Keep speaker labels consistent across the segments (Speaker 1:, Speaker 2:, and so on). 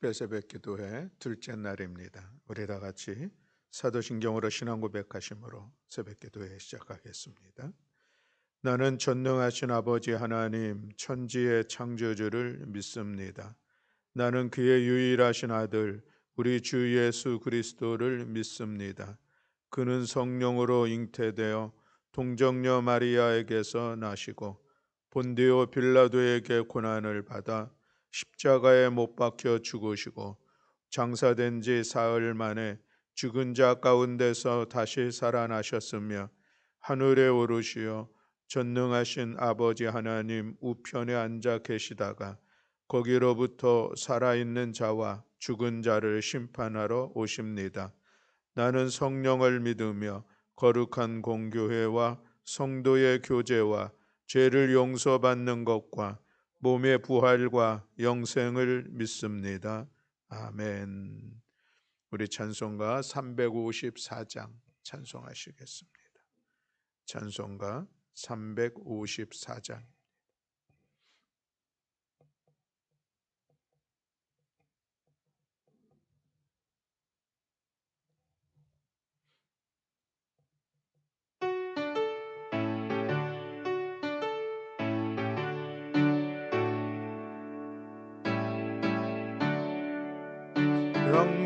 Speaker 1: 목회 새벽기도회 둘째 날입니다. 우리 다 같이 사도신경으로 신앙 고백하심으로 새벽기도회 시작하겠습니다. 나는 전능하신 아버지 하나님 천지의 창조주를 믿습니다. 나는 그의 유일하신 아들 우리 주 예수 그리스도를 믿습니다. 그는 성령으로 잉태되어 동정녀 마리아에게서 나시고 본디오 빌라도에게 고난을 받아 십자가에 못 박혀 죽으시고 장사된 지 사흘 만에 죽은 자 가운데서 다시 살아나셨으며 하늘에 오르시어 전능하신 아버지 하나님 우편에 앉아 계시다가 거기로부터 살아있는 자와 죽은 자를 심판하러 오십니다. 나는 성령을 믿으며 거룩한 공교회와 성도의 교제와 죄를 용서받는 것과 몸의 부활과 영생을 믿습니다. 아멘. 우리 찬송가 354장 찬송하시겠습니다. 찬송가 354장.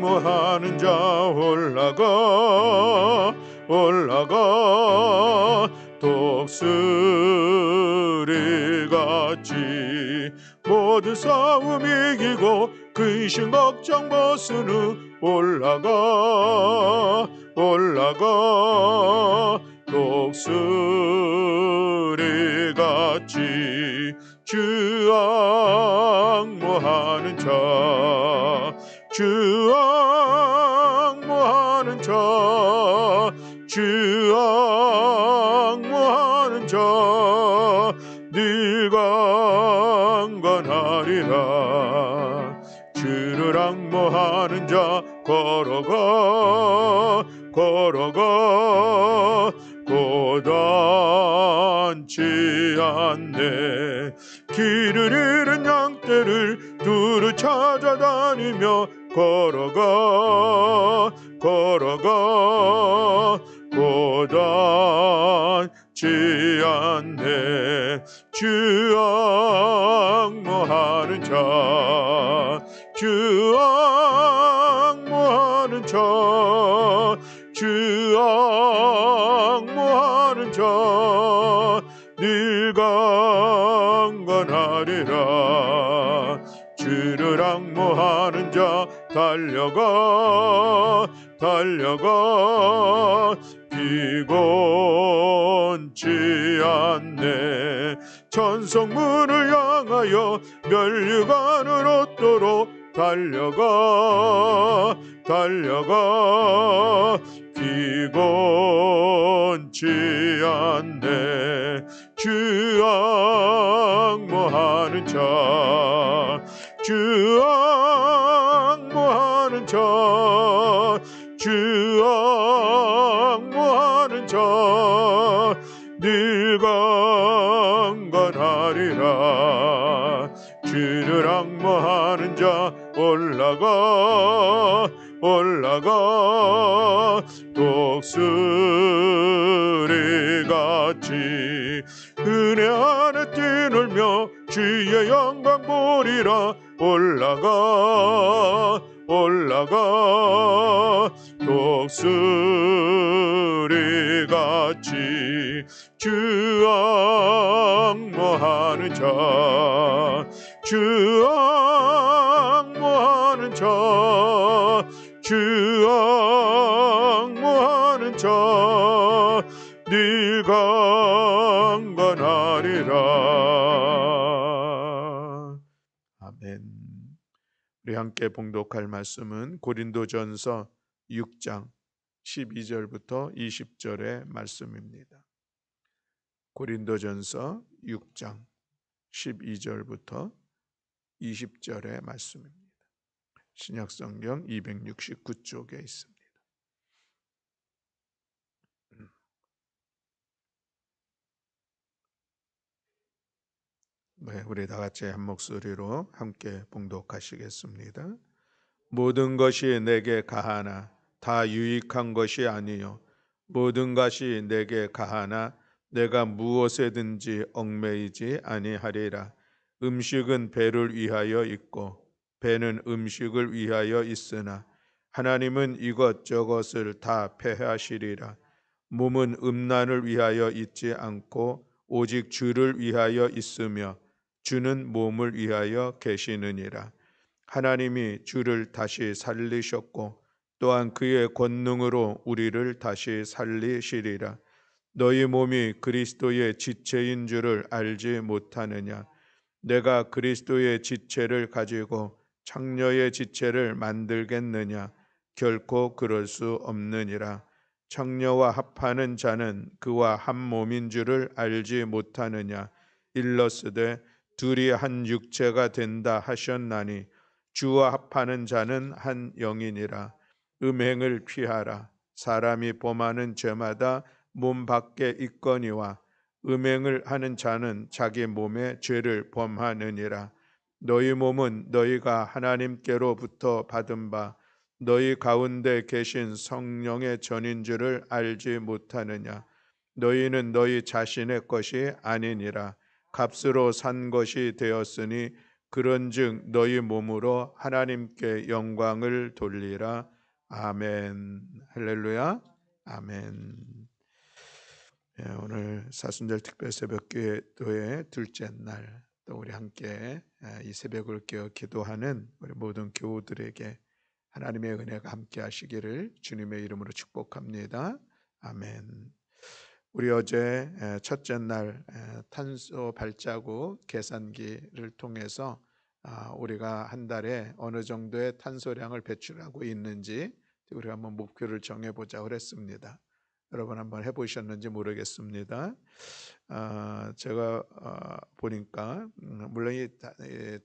Speaker 1: 양모하는 자 올라가 독수리같이 모든 싸움 이기고 근심 걱정 벗은 후 올라가 독수리같이 주 앙모하는 자 앙모하는 자 늘 강건하리라. 주를 앙모하는 자 걸어가 고단치 않네. 길을 잃은 양떼를 두루 찾아다니며 걸어가 고단치 않네. 주 앙모하는 자 늘 강건하리라. 주를 앙모하는 자 달려가 피곤치 않네. 천성문을 향하여 멸류관을 얻도록 달려가 피곤치 않네. 주 앙모하는 자 늘 강건하리라. 주를 앙모하는 자 올라가 독수리같이 은혜 안에 뛰놀며 주의 영광 보리라. 올라가 독수리같이 주 앙모하는 자 늘 강건하리라. 아멘. 우리 함께 봉독할 말씀은 고린도전서 6장 12절부터 20절의 말씀입니다. 고린도전서 6장 12절부터 20절의 말씀입니다. 신약성경 269쪽에 있습니다. 네, 우리 다 같이 한 목소리로 함께 봉독하시겠습니다. 모든 것이 내게 가하나 다 유익한 것이 아니요 모든 것이 내게 가하나 내가 무엇에든지 얽매이지 아니하리라. 음식은 배를 위하여 있고 배는 음식을 위하여 있으나 하나님은 이것저것을 다 폐하시리라. 몸은 음란을 위하여 있지 않고 오직 주를 위하여 있으며 주는 몸을 위하여 계시느니라. 하나님이 주를 다시 살리셨고 또한 그의 권능으로 우리를 다시 살리시리라. 너희 몸이 그리스도의 지체인 줄을 알지 못하느냐? 내가 그리스도의 지체를 가지고 창녀의 지체를 만들겠느냐? 결코 그럴 수 없느니라. 창녀와 합하는 자는 그와 한 몸인 줄을 알지 못하느냐? 일러스되 둘이 한 육체가 된다 하셨나니 주와 합하는 자는 한 영이니라. 음행을 피하라. 사람이 범하는 죄마다 몸 밖에 있거니와 음행을 하는 자는 자기 몸에 죄를 범하느니라. 너희 몸은 너희가 하나님께로부터 받은 바 너희 가운데 계신 성령의 전인 줄을 알지 못하느냐? 너희는 너희 자신의 것이 아니니라. 값으로 산 것이 되었으니 그런즉 너희 몸으로 하나님께 영광을 돌리라. 아멘. 할렐루야. 아멘. 오늘 사순절 특별 새벽기도의 둘째 날, 또 우리 함께 이 새벽을 깨어 기도하는 우리 모든 교우들에게 하나님의 은혜가 함께 하시기를 주님의 이름으로 축복합니다. 아멘. 우리 어제 첫째 날 탄소 발자국 계산기를 통해서 우리가 한 달에 어느 정도의 탄소량을 배출하고 있는지 우리가 한번 목표를 정해보자 그랬습니다. 여러분 한번 해보셨는지 모르겠습니다. 제가 보니까 물론 이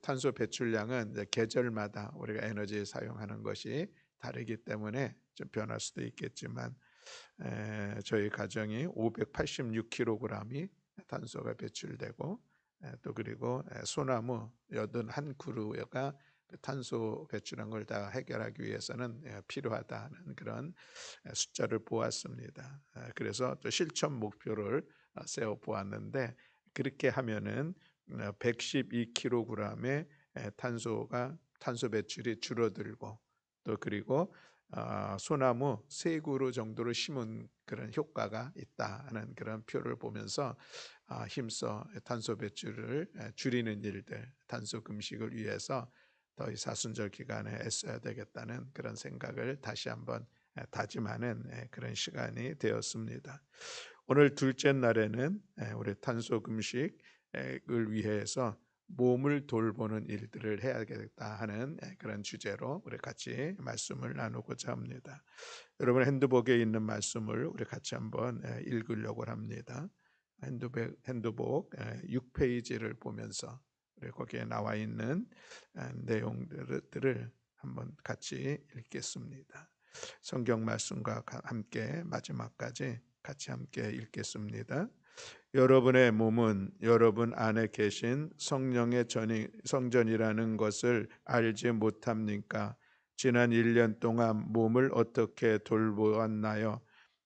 Speaker 1: 탄소 배출량은 이제 계절마다 우리가 에너지 사용하는 것이 다르기 때문에 좀 변할 수도 있겠지만 저희 가정이 586kg이 탄소가 배출되고 또 그리고 소나무 81그루가 탄소 배출한 걸 다 해결하기 위해서는 필요하다는 그런 숫자를 보았습니다. 그래서 또 실천 목표를 세워 보았는데 그렇게 하면은 112kg의 탄소 배출이 줄어들고 또 그리고 소나무 3그루 정도를 심은 그런 효과가 있다는 그런 표를 보면서 힘써 탄소 배출을 줄이는 일들, 탄소 금식을 위해서 더 이 사순절 기간에 애써야 되겠다는 그런 생각을 다시 한번 다짐하는 그런 시간이 되었습니다. 오늘 둘째 날에는 우리 탄소 금식을 위해서 몸을 돌보는 일들을 해야겠다 하는 그런 주제로 우리 같이 말씀을 나누고자 합니다. 여러분 핸드북에 있는 말씀을 우리 같이 한번 읽으려고 합니다. 핸드북 6페이지를 보면서 우리 거기에 나와 있는 내용들을 한번 같이 읽겠습니다. 성경 말씀과 함께 마지막까지 같이 함께 읽겠습니다. 여러분의 몸은 여러분 안에 계신 성령의 성전이라는 것을 알지 못합니까? 지난 1년 동안 몸을 어떻게 돌보았나요?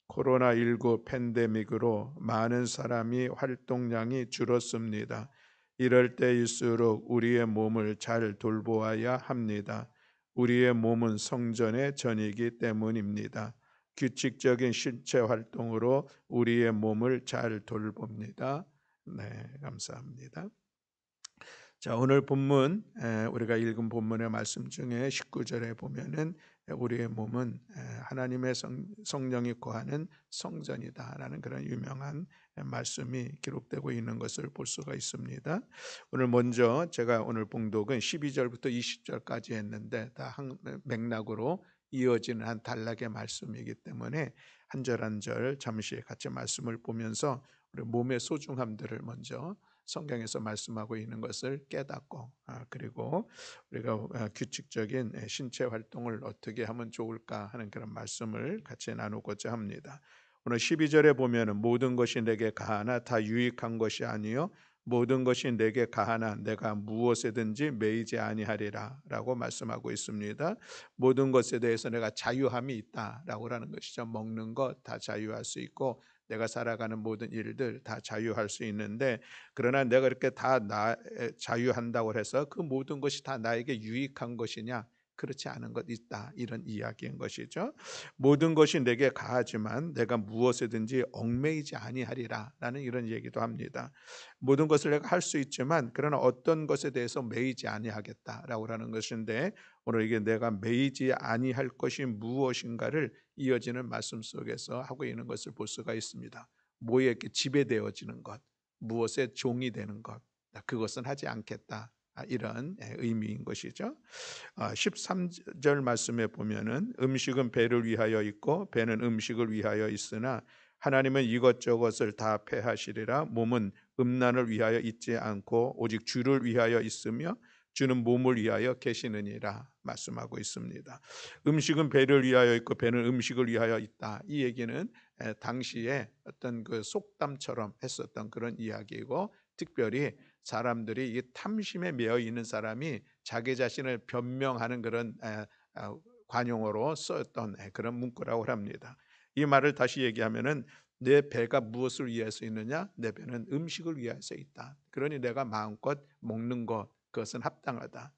Speaker 1: 코로나19 팬데믹으로 많은 사람이 활동량이 줄었습니다. 이럴 때일수록 우리의 몸을 잘 돌보아야 합니다. 우리의 몸은 성전의 전이기 때문입니다. 규칙적인 신체 활동으로 우리의 몸을 잘 돌봅니다. 네, 감사합니다. 자, 오늘 본문 우리가 읽은 본문의 말씀 중에 19절에 보면은 우리의 몸은 하나님의 성령이 거하는 성전이다라는 그런 유명한 말씀이 기록되고 있는 것을 볼 수가 있습니다. 오늘 먼저 제가 오늘 봉독은 12절부터 20절까지 했는데 다 한 맥락으로 이어지는 한 단락의 말씀이기 때문에 한 절 한 절 잠시 같이 말씀을 보면서 우리 몸의 소중함들을 먼저 성경에서 말씀하고 있는 것을 깨닫고 그리고 우리가 규칙적인 신체 활동을 어떻게 하면 좋을까 하는 그런 말씀을 같이 나누고자 합니다. 오늘 12절에 보면은 모든 것이 내게 가하나 다 유익한 것이 아니요 모든 것이 내게 가하나 내가 무엇에든지 매이지 아니하리라라고 말씀하고 있습니다. 모든 것에 대해서 내가 자유함이 있다라고 하는 것이죠. 먹는 것 다 자유할 수 있고 내가 살아가는 모든 일들 다 자유할 수 있는데, 그러나 내가 이렇게 자유한다고 해서 그 모든 것이 다 나에게 유익한 것이냐? 그렇지 않은 것 있다, 이런 이야기인 것이죠. 모든 것이 내게 가하지만 내가 무엇에든지 얽매이지 아니하리라라는 이런 얘기도 합니다. 모든 것을 내가 할 수 있지만 그러나 어떤 것에 대해서 매이지 아니하겠다라고 하는 것인데, 오늘 이게 내가 매이지 아니할 것이 무엇인가를 이어지는 말씀 속에서 하고 있는 것을 볼 수가 있습니다. 뭐에게 지배되어지는 것, 무엇의 종이 되는 것, 그것은 하지 않겠다, 이런 의미인 것이죠. 13절 말씀에 보면은 음식은 배를 위하여 있고 배는 음식을 위하여 있으나 하나님은 이것저것을 다 패하시리라. 몸은 음란을 위하여 있지 않고 오직 주를 위하여 있으며 주는 몸을 위하여 계시느니라 말씀하고 있습니다. 음식은 배를 위하여 있고 배는 음식을 위하여 있다. 이 얘기는 당시에 어떤 그 속담처럼 했었던 그런 이야기이고, 특별히 사람들이 이 탐심에 매여 있는 사람이 자기 자신을 변명하는 그런 관용어로 썼던 그런 문구라고 합니다. 이 말을 다시 얘기하면은, 내 배가 무엇을 위해서 있느냐? 내 배는 음식을 위해서 있다. 그러니 내가 마음껏 먹는 것, 그것은 합당하다.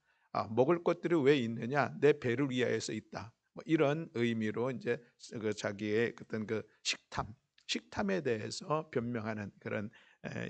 Speaker 1: 먹을 것들이 왜 있느냐? 내 배를 위하여서 있다. 뭐 이런 의미로 이제 그 자기의 어떤 그 식탐에 대해서 변명하는 그런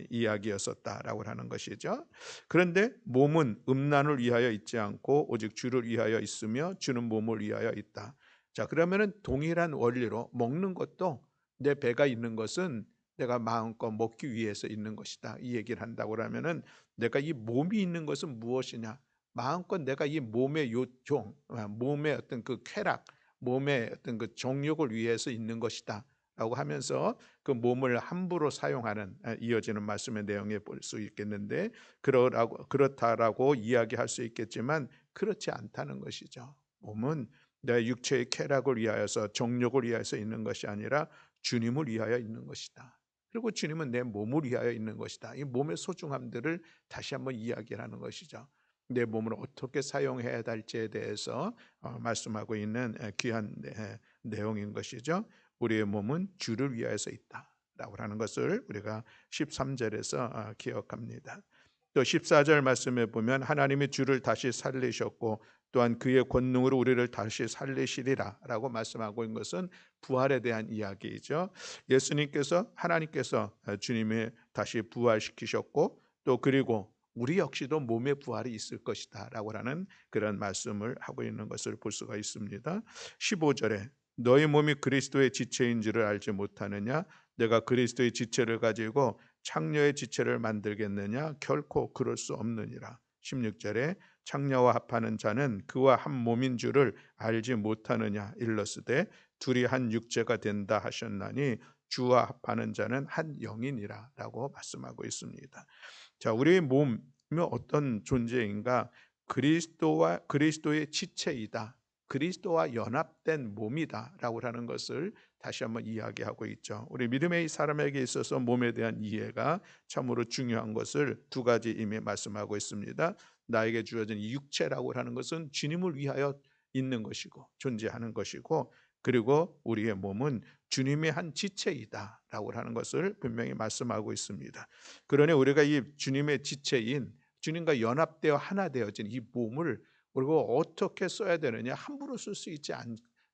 Speaker 1: 이야기였었다라고 하는 것이죠. 그런데 몸은 음란을 위하여 있지 않고 오직 주를 위하여 있으며 주는 몸을 위하여 있다. 자, 그러면은 동일한 원리로 먹는 것도, 내 배가 있는 것은 내가 마음껏 먹기 위해서 있는 것이다, 이 얘기를 한다고 하면은, 내가 이 몸이 있는 것은 무엇이냐? 마음껏 내가 이 몸의 요청, 몸의 어떤 그 쾌락, 몸의 어떤 그 정욕을 위해서 있는 것이다 라고 하면서 그 몸을 함부로 사용하는, 이어지는 말씀의 내용에 볼 수 있겠는데, 그렇다라고 이야기할 수 있겠지만 그렇지 않다는 것이죠. 몸은 내 육체의 쾌락을 위하여서, 정욕을 위하여서 있는 것이 아니라 주님을 위하여 있는 것이다. 그리고 주님은 내 몸을 위하여 있는 것이다. 이 몸의 소중함들을 다시 한번 이야기를 하는 것이죠. 내 몸을 어떻게 사용해야 할지에 대해서 말씀하고 있는 귀한 내용인 것이죠. 우리의 몸은 주를 위하여서 있다라고 하는 것을 우리가 13절에서 기억합니다. 또 14절 말씀에 보면 하나님이 주를 다시 살리셨고 또한 그의 권능으로 우리를 다시 살리시리라라고 말씀하고 있는 것은 부활에 대한 이야기이죠. 예수님께서, 하나님께서 주님이 다시 부활시키셨고, 또 그리고 우리 역시도 몸의 부활이 있을 것이다라고 하는 그런 말씀을 하고 있는 것을 볼 수가 있습니다. 15절에 너희 몸이 그리스도의 지체인 줄을 알지 못하느냐? 내가 그리스도의 지체를 가지고 창녀의 지체를 만들겠느냐? 결코 그럴 수 없느니라. 16절에 창녀와 합하는 자는 그와 한 몸인 줄을 알지 못하느냐? 일러스되 둘이 한 육체가 된다 하셨나니 주와 합하는 자는 한 영이니라 라고 말씀하고 있습니다. 자, 우리의 몸이 어떤 존재인가? 그리스도의 지체이다. 그리스도와 연합된 몸이다라고 하는 것을 다시 한번 이야기하고 있죠. 우리 믿음의 사람에게 있어서 몸에 대한 이해가 참으로 중요한 것을 두 가지 이미 말씀하고 있습니다. 나에게 주어진 이 육체라고 하는 것은 주님을 위하여 있는 것이고 존재하는 것이고, 그리고 우리의 몸은 주님의 한 지체이다라고 하는 것을 분명히 말씀하고 있습니다. 그러니 우리가 이 주님의 지체인, 주님과 연합되어 하나 되어진 이 몸을 우리가 어떻게 써야 되느냐? 함부로 쓸 수 있지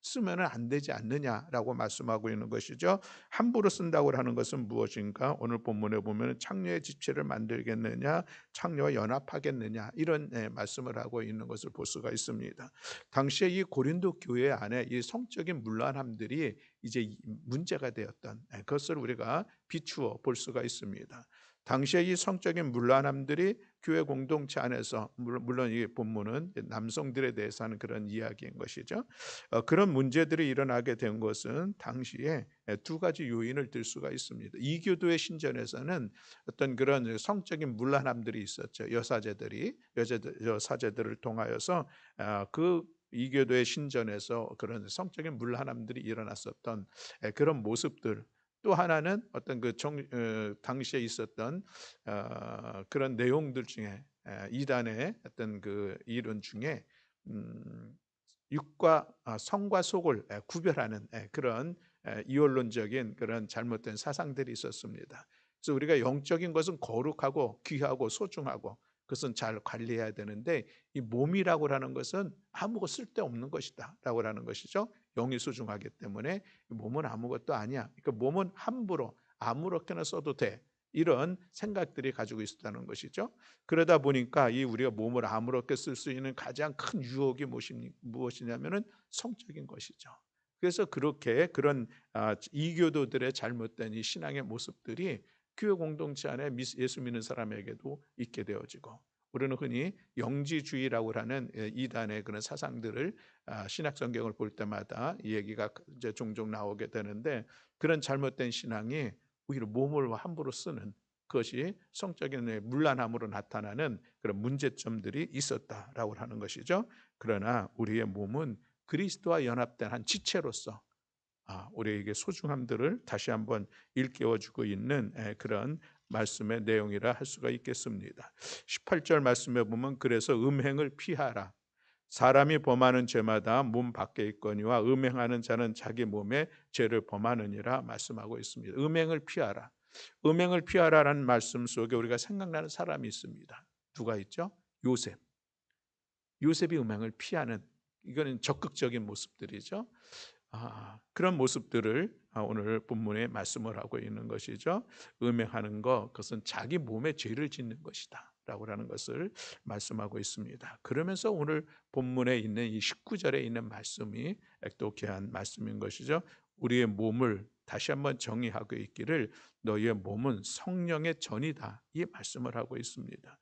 Speaker 1: 쓰면은 안 되지 않느냐라고 말씀하고 있는 것이죠. 함부로 쓴다고 하는 것은 무엇인가? 오늘 본문에 보면 창녀의 지체를 만들겠느냐, 창녀와 연합하겠느냐, 이런 말씀을 하고 있는 것을 볼 수가 있습니다. 당시에 이 고린도 교회 안에 이 성적인 문란함들이 이제 문제가 되었던 그것을 우리가 비추어 볼 수가 있습니다. 당시에 이 성적인 문란함들이 교회 공동체 안에서, 물론 이 본문은 남성들에 대해서 하는 그런 이야기인 것이죠. 그런 문제들이 일어나게 된 것은 당시에 두 가지 요인을 들 수가 있습니다. 이교도의 신전에서는 어떤 그런 성적인 문란함들이 있었죠. 여사제들을 통하여서 그 이교도의 신전에서 그런 성적인 문란함들이 일어났었던 그런 모습들, 또 하나는 어떤 당시에 있었던 그런 내용들 중에 이단의 어떤 그 이론 중에 음 육과 성과 속을 구별하는 그런 이원론적인 그런 잘못된 사상들이 있었습니다. 그래서 우리가 영적인 것은 거룩하고 귀하고 소중하고 그것은 잘 관리해야 되는데 이 몸이라고 하는 것은 아무것도 쓸데없는 것이다라고 하는 것이죠. 영이 소중하기 때문에 몸은 아무것도 아니야. 그러니까 몸은 함부로 아무렇게나 써도 돼. 이런 생각들이 가지고 있었다는 것이죠. 그러다 보니까 이 우리가 몸을 아무렇게 쓸 수 있는 가장 큰 유혹이 무엇이냐면은 성적인 것이죠. 그래서 그렇게 그런 이교도들의 잘못된 이 신앙의 모습들이 교회 공동체 안에 예수 믿는 사람에게도 있게 되어지고 우리는 흔히 영지주의라고 하는 이단의 그런 사상들을 신약 성경을 볼 때마다 이 얘기가 이제 종종 나오게 되는데 그런 잘못된 신앙이 오히려 몸을 함부로 쓰는 그것이 성적인 문란함으로 나타나는 그런 문제점들이 있었다라고 하는 것이죠. 그러나 우리의 몸은 그리스도와 연합된 한 지체로서 우리에게 소중함들을 다시 한번 일깨워주고 있는 그런 말씀의 내용이라 할 수가 있겠습니다. 18절 말씀에 보면 그래서 음행을 피하라. 사람이 범하는 죄마다 몸 밖에 있거니와 음행하는 자는 자기 몸에 죄를 범하느니라 말씀하고 있습니다. 음행을 피하라. 음행을 피하라라는 말씀 속에 우리가 생각나는 사람이 있습니다. 누가 있죠? 요셉. 요셉이 음행을 피하는 이거는 적극적인 모습들이죠. 그런 모습들을 오늘 본문에 말씀을 하고 있는 것이죠. 음행하는 것 그것은 자기 몸에 죄를 짓는 것이다 라고 하는 것을 말씀하고 있습니다. 그러면서 오늘 본문에 있는 이 19절에 있는 말씀이 또 귀한 말씀인 것이죠. 우리의 몸을 다시 한번 정의하고 있기를 너희의 몸은 성령의 전이다 이 말씀을 하고 있습니다.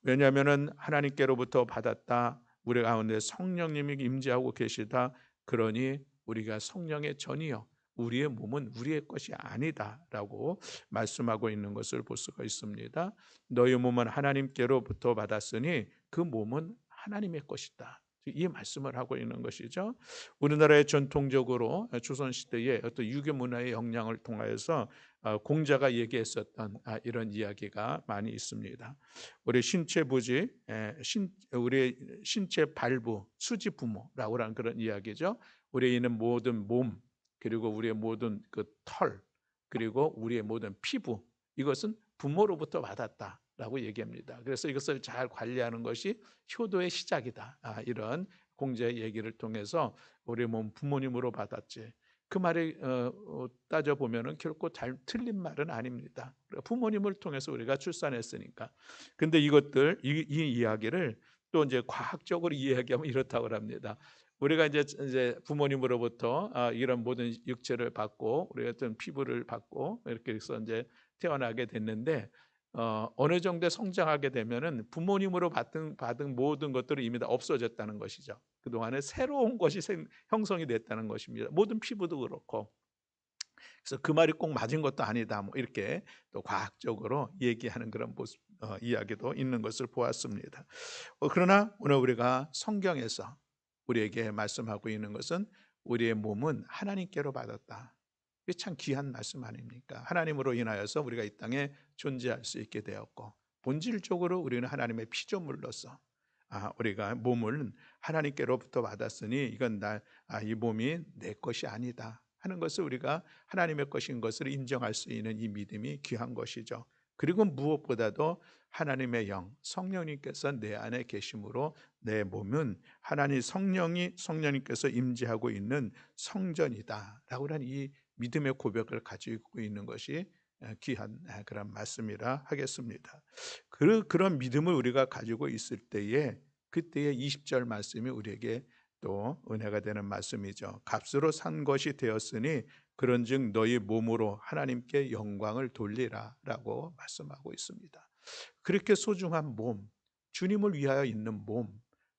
Speaker 1: 왜냐하면 하나님께로부터 받았다 우리 가운데 성령님이 임재하고 계시다 그러니 우리가 성령의 전이요 우리의 몸은 우리의 것이 아니다라고 말씀하고 있는 것을 볼 수가 있습니다. 너희 몸은 하나님께로부터 받았으니 그 몸은 하나님의 것이다. 이 말씀을 하고 있는 것이죠. 우리나라의 전통적으로 조선시대의 어떤 유교 문화의 영향을 통하여서 공자가 얘기했었던 이런 이야기가 많이 있습니다. 우리 신체 부지, 우리 신체 발부, 수지 부모라고 하는 그런 이야기죠. 우리에 있는 모든 몸 그리고 우리의 모든 그 털 그리고 우리의 모든 피부 이것은 부모로부터 받았다라고 얘기합니다. 그래서 이것을 잘 관리하는 것이 효도의 시작이다. 이런 공자의 얘기를 통해서 우리 몸 부모님으로 받았지. 그 말이 따져 보면은 결코 틀린 말은 아닙니다. 부모님을 통해서 우리가 출산했으니까. 근데 이 이야기를 또 이제 과학적으로 이야기하면 이렇다고 합니다. 우리가 이제 부모님으로부터 이런 모든 육체를 받고 우리 어떤 피부를 받고 이렇게 해서 이제 태어나게 됐는데 어느 정도 성장하게 되면은 부모님으로 받은 모든 것들이 이미 다 없어졌다는 것이죠. 그 동안에 새로운 것이 형성이 됐다는 것입니다. 모든 피부도 그렇고. 그래서 그 말이 꼭 맞은 것도 아니다. 뭐 이렇게 또 과학적으로 얘기하는 그런 모습, 이야기도 있는 것을 보았습니다. 그러나 오늘 우리가 성경에서 우리에게 말씀하고 있는 것은 우리의 몸은 하나님께로 받았다. 이게 참 귀한 말씀 아닙니까? 하나님으로 인하여서 우리가 이 땅에 존재할 수 있게 되었고 본질적으로 우리는 하나님의 피조물로서 우리가 몸을 하나님께로부터 받았으니 이건 이 몸이 내 것이 아니다 하는 것을 우리가 하나님의 것인 것을 인정할 수 있는 이 믿음이 귀한 것이죠. 그리고 무엇보다도 하나님의 영, 성령님께서 내 안에 계심으로 내 몸은 성령님께서 임재하고 있는 성전이다라고 하는 이 믿음의 고백을 가지고 있는 것이 귀한 그런 말씀이라 하겠습니다. 그런 믿음을 우리가 가지고 있을 때에 그때의 20절 말씀이 우리에게 또 은혜가 되는 말씀이죠. 값으로 산 것이 되었으니 그런즉 너희 몸으로 하나님께 영광을 돌리라라고 말씀하고 있습니다. 그렇게 소중한 몸, 주님을 위하여 있는 몸,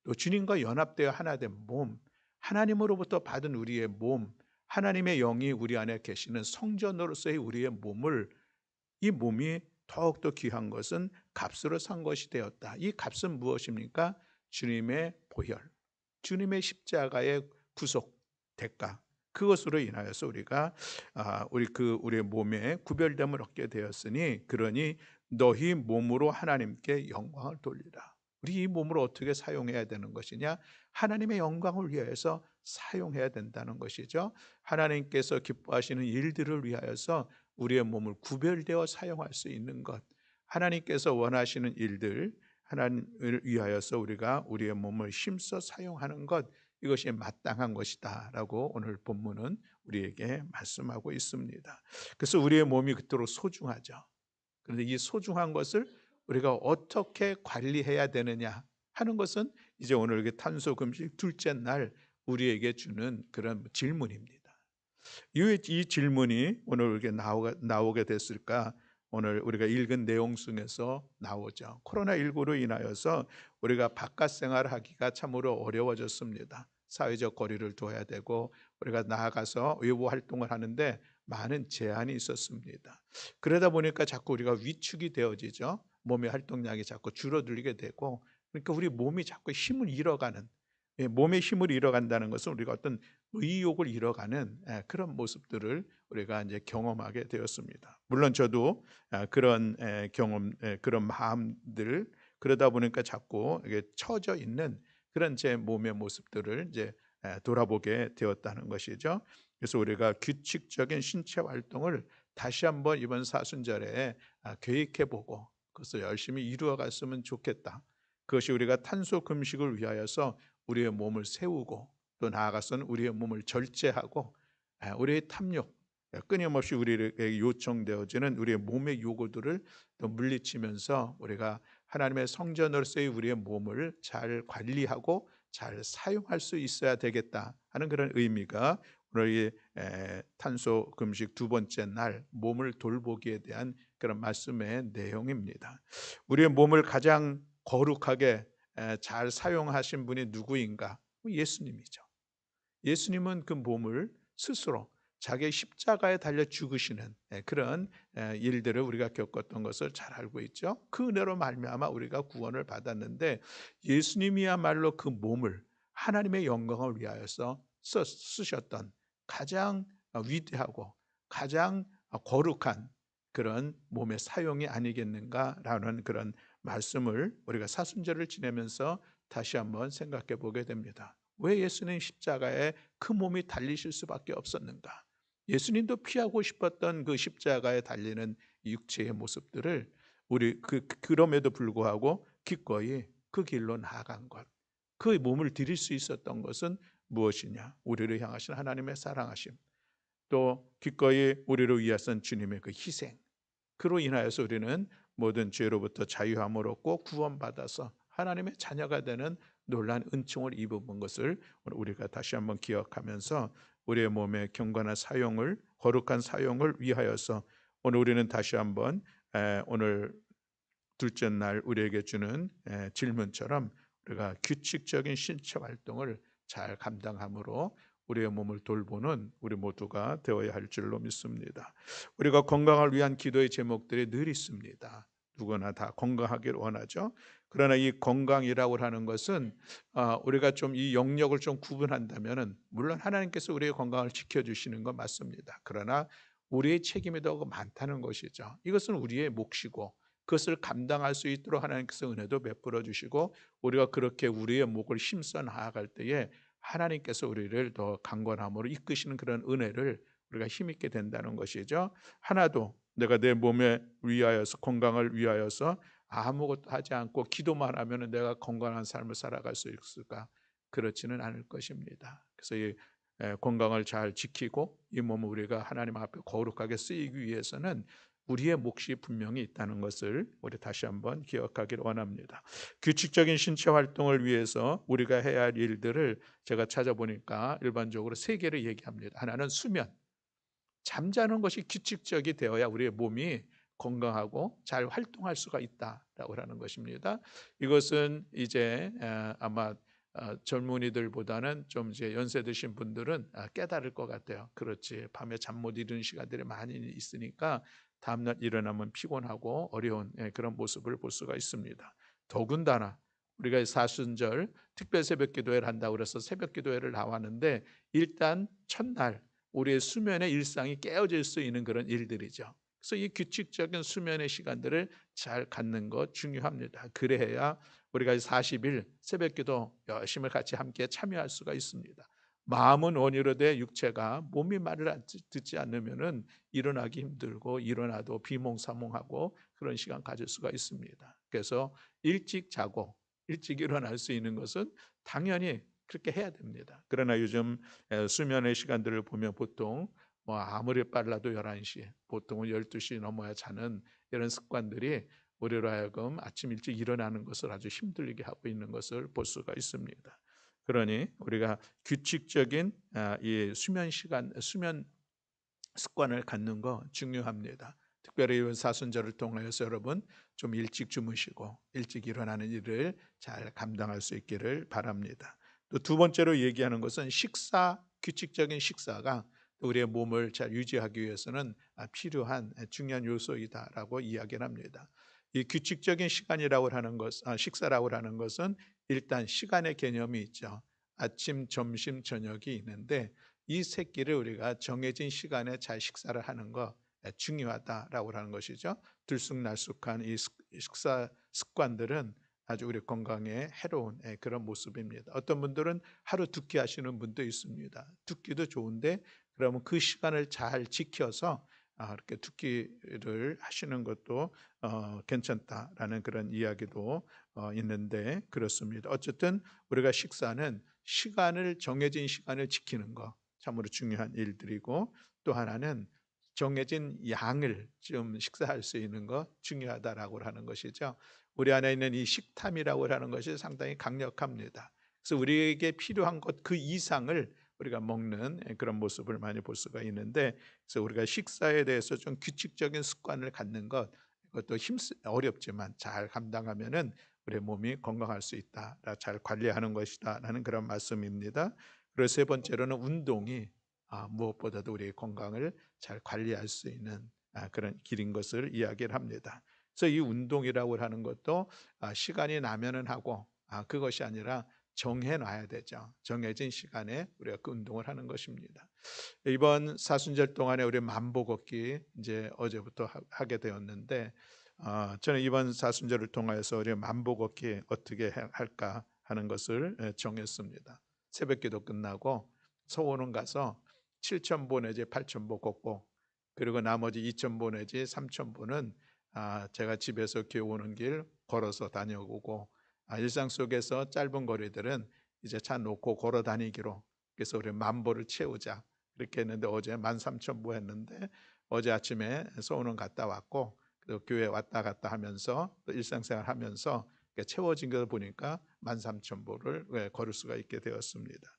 Speaker 1: 또 주님과 연합되어 하나 된 몸, 하나님으로부터 받은 우리의 몸, 하나님의 영이 우리 안에 계시는 성전으로서의 우리의 몸을 이 몸이 더욱더 귀한 것은 값으로 산 것이 되었다. 이 값은 무엇입니까? 주님의 보혈, 주님의 십자가의 구속, 대가, 그것으로 인하여서 우리가 우리의 몸에 구별됨을 얻게 되었으니 그러니 너희 몸으로 하나님께 영광을 돌리라. 우리 이 몸을 어떻게 사용해야 되는 것이냐? 하나님의 영광을 위하여서 사용해야 된다는 것이죠. 하나님께서 기뻐하시는 일들을 위하여서 우리의 몸을 구별되어 사용할 수 있는 것, 하나님께서 원하시는 일들, 하나님을 위하여서 우리가 우리의 몸을 힘써 사용하는 것, 이것이 마땅한 것이다라고 오늘 본문은 우리에게 말씀하고 있습니다. 그래서 우리의 몸이 그토록 소중하죠. 그런데 이 소중한 것을 우리가 어떻게 관리해야 되느냐 하는 것은 이제 오늘 탄소 금식 둘째 날 우리에게 주는 그런 질문입니다. 이 질문이 오늘 이렇게 나오게 됐을까? 오늘 우리가 읽은 내용 중에서 나오죠. 코로나19로 인하여서 우리가 바깥 생활하기가 참으로 어려워졌습니다. 사회적 거리를 둬야 되고 우리가 나아가서 외부 활동을 하는데 많은 제한이 있었습니다. 그러다 보니까 자꾸 우리가 위축이 되어지죠. 몸의 활동량이 자꾸 줄어들게 되고, 그러니까 우리 몸이 자꾸 힘을 잃어가는, 몸의 힘을 잃어간다는 것은 우리가 어떤 의욕을 잃어가는 그런 모습들을 우리가 이제 경험하게 되었습니다. 물론 저도 그런 경험, 그런 마음들, 그러다 보니까 자꾸 이게 처져 있는 그런 제 몸의 모습들을 이제 돌아보게 되었다는 것이죠. 그래서 우리가 규칙적인 신체 활동을 다시 한번 이번 사순절에 계획해보고 그것을 열심히 이루어갔으면 좋겠다. 그것이 우리가 탄소 금식을 위하여서 우리의 몸을 세우고 또 나아가서는 우리의 몸을 절제하고 우리의 탐욕, 끊임없이 우리에게 요청되어지는 우리의 몸의 요구들을 또 물리치면서 우리가 하나님의 성전으로서의 우리의 몸을 잘 관리하고 잘 사용할 수 있어야 되겠다 하는 그런 의미가 오늘 이 탄소 금식 두 번째 날 몸을 돌보기에 대한 그런 말씀의 내용입니다. 우리의 몸을 가장 거룩하게 잘 사용하신 분이 누구인가? 예수님이죠. 예수님은 그 몸을 스스로 자기의 십자가에 달려 죽으시는 그런 일들을 우리가 겪었던 것을 잘 알고 있죠. 그 은혜로 말미암아 우리가 구원을 받았는데 예수님이야말로 그 몸을 하나님의 영광을 위하여서 쓰셨던 가장 위대하고 가장 거룩한 그런 몸의 사용이 아니겠는가라는 그런 말씀을 우리가 사순절을 지내면서 다시 한번 생각해 보게 됩니다. 왜 예수님 십자가에 그 몸이 달리실 수밖에 없었는가? 예수님도 피하고 싶었던 그 십자가에 달리는 육체의 모습들을 우리 그럼에도 불구하고 기꺼이 그 길로 나아간 것, 그 몸을 드릴 수 있었던 것은 무엇이냐? 우리를 향하신 하나님의 사랑하심, 또 기꺼이 우리를 위하신 주님의 그 희생, 그로 인하여서 우리는 모든 죄로부터 자유함을 얻고 구원받아서 하나님의 자녀가 되는 놀라운 은총을 입은 것을 우리가 다시 한번 기억하면서 우리의 몸의 경건한 사용을, 거룩한 사용을 위하여서 오늘 우리는 다시 한번 오늘 둘째 날 우리에게 주는 질문처럼 우리가 규칙적인 신체 활동을 잘 감당함으로 우리의 몸을 돌보는 우리 모두가 되어야 할 줄로 믿습니다. 우리가 건강을 위한 기도의 제목들이 늘 있습니다. 누구나 다 건강하기를 원하죠. 그러나 이 건강이라고 하는 것은 우리가 좀 이 영역을 좀 구분한다면 물론 하나님께서 우리의 건강을 지켜주시는 건 맞습니다. 그러나 우리의 책임이 더 많다는 것이죠. 이것은 우리의 몫이고 그것을 감당할 수 있도록 하나님께서 은혜도 베풀어 주시고 우리가 그렇게 우리의 목을 힘써 나아갈 때에 하나님께서 우리를 더 강건함으로 이끄시는 그런 은혜를 우리가 힘있게 된다는 것이죠. 하나도 내가 내 몸에 위하여서 건강을 위하여서 아무것도 하지 않고 기도만 하면 내가 건강한 삶을 살아갈 수 있을까? 그렇지는 않을 것입니다. 그래서 이 건강을 잘 지키고 이 몸을 우리가 하나님 앞에 거룩하게 쓰이기 위해서는 우리의 몫이 분명히 있다는 것을 우리 다시 한번 기억하기를 원합니다. 규칙적인 신체 활동을 위해서 우리가 해야 할 일들을 제가 찾아보니까 일반적으로 세 개를 얘기합니다. 하나는 수면, 잠자는 것이 규칙적이 되어야 우리의 몸이 건강하고 잘 활동할 수가 있다라고 하는 것입니다. 이것은 이제 아마 젊은이들보다는 좀 이제 연세 드신 분들은 깨달을 것 같아요. 그렇지, 밤에 잠 못 이루는 시간들이 많이 있으니까 다음날 일어나면 피곤하고 어려운 그런 모습을 볼 수가 있습니다. 더군다나 우리가 사순절 특별 새벽 기도회를 한다고 그래서 새벽 기도회를 나왔는데 일단 첫날 우리의 수면의 일상이 깨어질 수 있는 그런 일들이죠. 그래서 이 규칙적인 수면의 시간들을 잘 갖는 것 중요합니다. 그래야 우리가 40일 새벽 기도 열심히 같이 함께 참여할 수가 있습니다. 마음은 원이로 돼 육체가 몸이 말을 듣지 않으면은 일어나기 힘들고 일어나도 비몽사몽하고 그런 시간 가질 수가 있습니다. 그래서 일찍 자고 일찍 일어날 수 있는 것은 당연히 그렇게 해야 됩니다. 그러나 요즘 수면의 시간들을 보면 보통 뭐 아무리 빨라도 11시, 보통은 12시 넘어야 자는 이런 습관들이 우리로 하여금 아침 일찍 일어나는 것을 아주 힘들게 하고 있는 것을 볼 수가 있습니다. 그러니 우리가 규칙적인 이 수면 시간, 수면 습관을 갖는 거 중요합니다. 특별히 이번 사순절을 통해서 여러분 좀 일찍 주무시고 일찍 일어나는 일을 잘 감당할 수 있기를 바랍니다. 또 두 번째로 얘기하는 것은 규칙적인 식사가 우리의 몸을 잘 유지하기 위해서는 필요한 중요한 요소이다라고 이야기를 합니다. 이 규칙적인 시간이라고 하는 식사라고 하는 것은 일단 시간의 개념이 있죠. 아침, 점심, 저녁이 있는데 이 세 끼를 우리가 정해진 시간에 잘 식사를 하는 거 중요하다라고 하는 것이죠. 들쑥날쑥한 이 식사 습관들은 아주 우리 건강에 해로운 그런 모습입니다. 어떤 분들은 하루 두 끼 하시는 분도 있습니다. 두 끼도 좋은데 그러면 그 시간을 잘 지켜서 이렇게 두 끼를 하시는 것도 괜찮다라는 그런 이야기도 있는데 그렇습니다. 어쨌든 우리가 식사는 정해진 시간을 지키는 거 참으로 중요한 일들이고 또 하나는 정해진 양을 좀 식사할 수 있는 거 중요하다라고 하는 것이죠. 우리 안에 있는 이 식탐이라고 하는 것이 상당히 강력합니다. 그래서 우리에게 필요한 것 그 이상을 우리가 먹는 그런 모습을 많이 볼 수가 있는데 그래서 우리가 식사에 대해서 좀 규칙적인 습관을 갖는 것 이것도 어렵지만 잘 감당하면은 우리 몸이 건강할 수 있다. 잘 관리하는 것이다라는 그런 말씀입니다. 그리고 세 번째로는 운동이 무엇보다도 우리의 건강을 잘 관리할 수 있는 그런 길인 것을 이야기를 합니다. 그래서 이 운동이라고 하는 것도 시간이 나면은 하고 그것이 아니라 정해놔야 되죠. 정해진 시간에 우리가 그 운동을 하는 것입니다. 이번 사순절 동안에 우리 만보 걷기 이제 어제부터 하게 되었는데 저는 이번 사순절을 통하여서 우리 만보 걷기 어떻게 할까 하는 것을 정했습니다. 새벽기도 끝나고 서원은 가서 7,000보 내지 8,000보 걷고 그리고 나머지 2,000보 내지 3,000보는 제가 집에서 교회 오는 길 걸어서 다녀오고 일상 속에서 짧은 거리들은 이제 차 놓고 걸어 다니기로 그래서 우리 만보를 채우자 그렇게 했는데 어제 13,000보 했는데 어제 아침에 서원은 갔다 왔고 또 교회 왔다 갔다 하면서 또 일상생활 하면서 채워진 걸 보니까 13,000보를 걸을 수가 있게 되었습니다.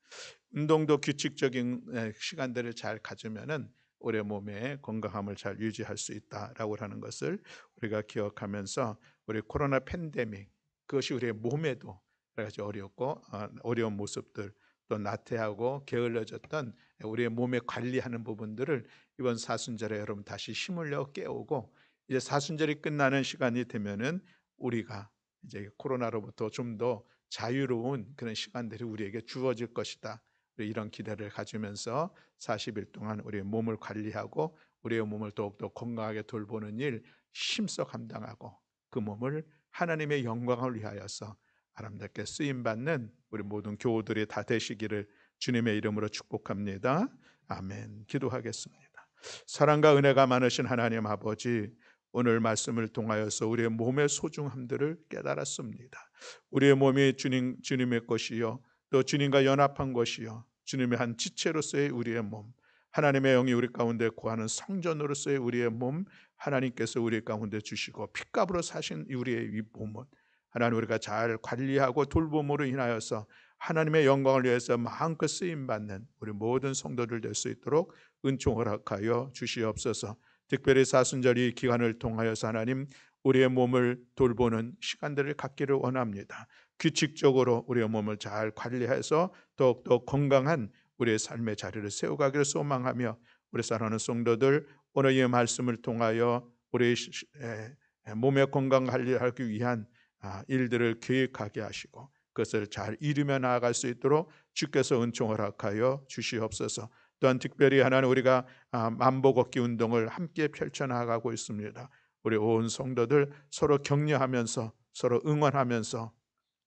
Speaker 1: 운동도 규칙적인 시간들을 잘 가지면은 우리 몸의 건강함을 잘 유지할 수 있다라고 하는 것을 우리가 기억하면서 우리 코로나 팬데믹 그것이 우리의 몸에도 여러 가지 어렵고 어려운 모습들 또 나태하고 게을러졌던 우리의 몸에 관리하는 부분들을 이번 사순절에 여러분 다시 힘을 내어 깨우고 이제 사순절이 끝나는 시간이 되면은 우리가 이제 코로나로부터 좀 더 자유로운 그런 시간들이 우리에게 주어질 것이다. 이런 기대를 가지면서 40일 동안 우리의 몸을 관리하고 우리의 몸을 더욱더 건강하게 돌보는 일 힘써 감당하고 그 몸을 하나님의 영광을 위하여서 아름답게 쓰임받는 우리 모든 교우들이 다 되시기를 주님의 이름으로 축복합니다. 아멘. 기도하겠습니다. 사랑과 은혜가 많으신 하나님 아버지 오늘 말씀을 통하여서 우리의 몸의 소중함들을 깨달았습니다. 우리의 몸이 주님의 것이요 또 주님과 연합한 것이요 주님의 한 지체로서의 우리의 몸 하나님의 영이 우리 가운데 거하는 성전으로서의 우리의 몸 하나님께서 우리 가운데 주시고 핏값으로 사신 우리의 이 몸은 하나님 우리가 잘 관리하고 돌봄으로 인하여서 하나님의 영광을 위해서 마음껏 쓰임받는 우리 모든 성도들 될 수 있도록 은총 허락하여 주시옵소서. 특별히 사순절 이 기간을 통하여서 하나님 우리의 몸을 돌보는 시간들을 갖기를 원합니다. 규칙적으로 우리의 몸을 잘 관리해서 더욱더 건강한 우리의 삶의 자리를 세워가기를 소망하며 우리 사랑하는 성도들 오늘 이 말씀을 통하여 우리 몸의 건강 관리하기 위한 일들을 계획하게 하시고 그것을 잘 이루며 나아갈 수 있도록 주께서 은총 허락하여 주시옵소서. 또한 특별히 하나님 우리가 만보 걷기 운동을 함께 펼쳐나가고 있습니다. 우리 온 성도들 서로 격려하면서 서로 응원하면서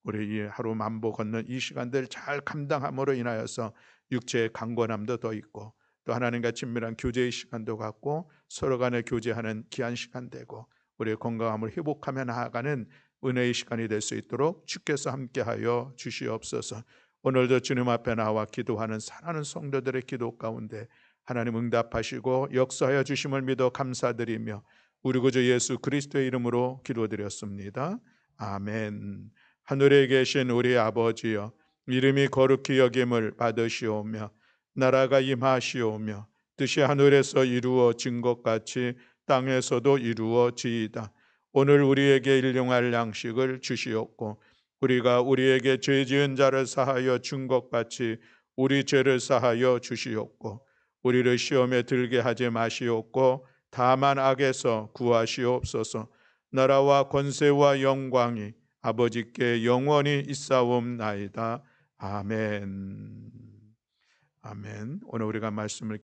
Speaker 1: 우리 이 하루 만보 걷는 이 시간들 잘 감당함으로 인하여서 육체의 강건함도 더 있고 또 하나님과 친밀한 교제의 시간도 갖고 서로 간에 교제하는 귀한 시간 되고 우리의 건강함을 회복하며 나아가는 은혜의 시간이 될 수 있도록 주께서 함께하여 주시옵소서. 오늘도 주님 앞에 나와 기도하는 사랑하는 성도들의 기도 가운데 하나님 응답하시고 역사하여 주심을 믿어 감사드리며 우리 구주 예수 그리스도의 이름으로 기도드렸습니다. 아멘. 하늘에 계신 우리 아버지여, 이름이 거룩히 여김을 받으시오며 나라가 임하시오며 뜻이 하늘에서 이루어진 것 같이 땅에서도 이루어지이다. 오늘 우리에게 일용할 양식을 주시옵고 우리가 우리에게 죄 지은 자를 사하여 준 것 같이 우리 죄를 사하여 주시옵고 우리를 시험에 들게 하지 마시옵고 다만 악에서 구하시옵소서. 나라와 권세와 영광이 아버지께 영원히 있사옵나이다. 아멘. 아멘. 오늘 우리가 말씀을